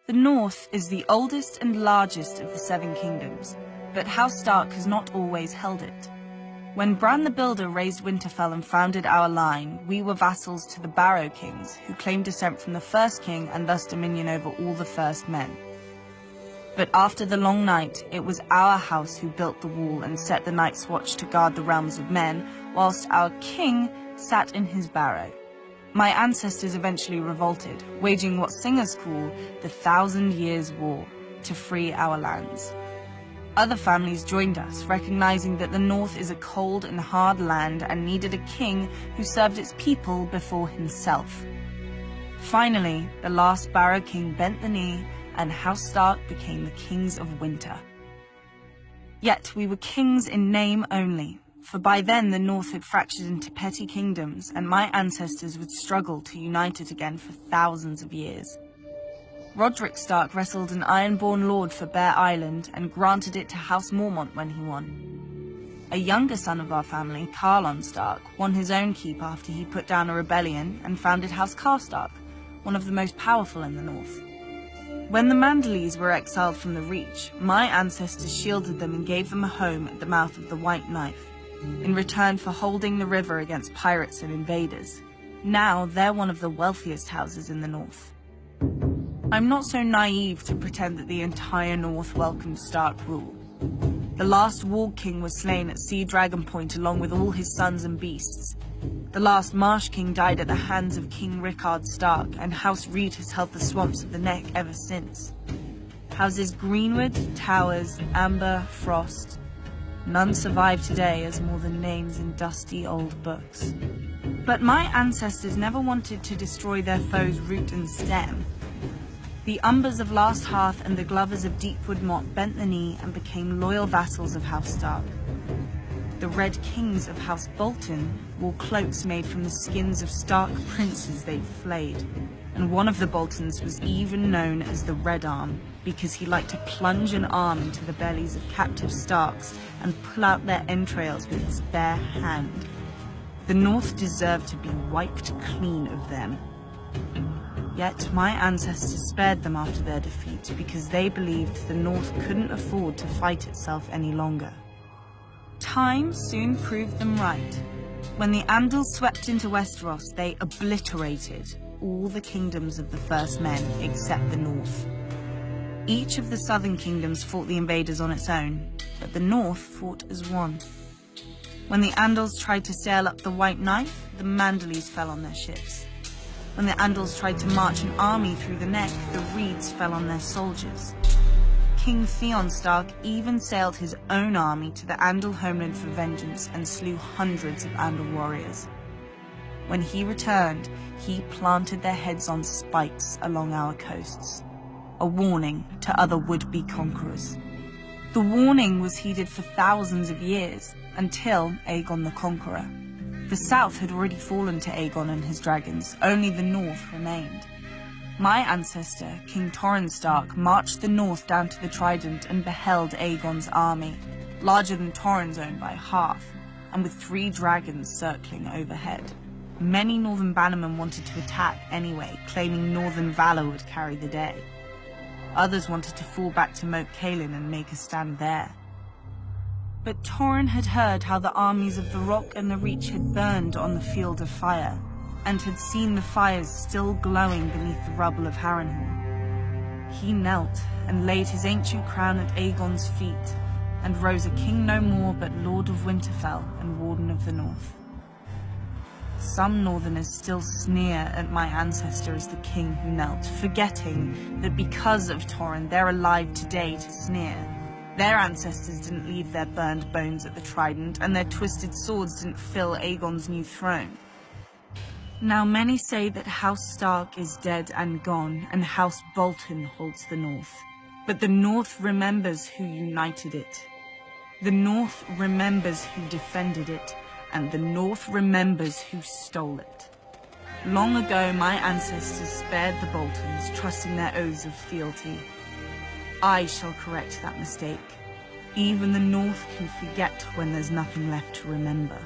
The North is the oldest and largest of the Seven Kingdoms, but House Stark has not always held it. When Bran the Builder raised Winterfell and founded our line, we were vassals to the Barrow Kings, who claimed descent from the First King and thus dominion over all the First Men. But after the Long Night, it was our house who built the wall and set the Night's Watch to guard the realms of men, whilst our king sat in his barrow. My ancestors eventually revolted, waging what singers call the 1,000 Years' War, to free our lands. Other families joined us, recognizing that the North is a cold and hard land and needed a king who served its people before himself. Finally, the last Barrow King bent the knee, and House Stark became the Kings of Winter. Yet we were kings in name only, for by then the North had fractured into petty kingdoms, and my ancestors would struggle to unite it again for thousands of years. Roderick Stark wrestled an Ironborn lord for Bear Island and granted it to House Mormont when he won. A younger son of our family, Carlon Stark, won his own keep after he put down a rebellion and founded House Karstark, one of the most powerful in the North. When the Manderleys were exiled from the Reach, my ancestors shielded them and gave them a home at the mouth of the White Knife, in return for holding the river against pirates and invaders. Now they're one of the wealthiest houses in the North. I'm not so naive to pretend that the entire North welcomed Stark rule. The last Warg King was slain at Sea Dragon Point along with all his sons and beasts. The last Marsh King died at the hands of King Rickard Stark, and House Reed has held the swamps of the Neck ever since. Houses Greenwood, Towers, Amber, Frost. None survive today as more than names in dusty old books. But my ancestors never wanted to destroy their foes' root and stem. The Umbers of Last Hearth and the Glovers of Deepwood Motte bent the knee and became loyal vassals of House Stark. The Red Kings of House Bolton wore cloaks made from the skins of Stark princes they'd flayed, and one of the Boltons was even known as the Red Arm because he liked to plunge an arm into the bellies of captive Starks and pull out their entrails with his bare hand. The North deserved to be wiped clean of them. Yet my ancestors spared them after their defeat because they believed the North couldn't afford to fight itself any longer. Time soon proved them right. When the Andals swept into Westeros, they obliterated all the kingdoms of the First Men except the North. Each of the southern kingdoms fought the invaders on its own, but the North fought as one. When the Andals tried to sail up the White Knife, the Manderleys fell on their ships. When the Andals tried to march an army through the Neck, the Reeds fell on their soldiers. King Theon Stark even sailed his own army to the Andal homeland for vengeance and slew hundreds of Andal warriors. When he returned, he planted their heads on spikes along our coasts, a warning to other would-be conquerors. The warning was heeded for thousands of years, until Aegon the Conqueror. The south had already fallen to Aegon and his dragons, only the north remained. My ancestor, King Torrhen Stark, marched the north down to the Trident and beheld Aegon's army, larger than Torrhen's own by half, and with 3 dragons circling overhead. Many northern bannermen wanted to attack anyway, claiming northern valor would carry the day. Others wanted to fall back to Moat Cailin and make a stand there. But Torrhen had heard how the armies of the Rock and the Reach had burned on the field of fire, and had seen the fires still glowing beneath the rubble of Harrenhal. He knelt and laid his ancient crown at Aegon's feet, and rose a king no more but Lord of Winterfell and Warden of the North. Some northerners still sneer at my ancestor as the king who knelt, forgetting that because of Torrhen they're alive today to sneer. Their ancestors didn't leave their burned bones at the Trident, and their twisted swords didn't fill Aegon's new throne. Now many say that House Stark is dead and gone, and House Bolton holds the North. But the North remembers who united it. The North remembers who defended it, and the North remembers who stole it. Long ago, my ancestors spared the Boltons, trusting their oaths of fealty. I shall correct that mistake. Even the North can forget when there's nothing left to remember.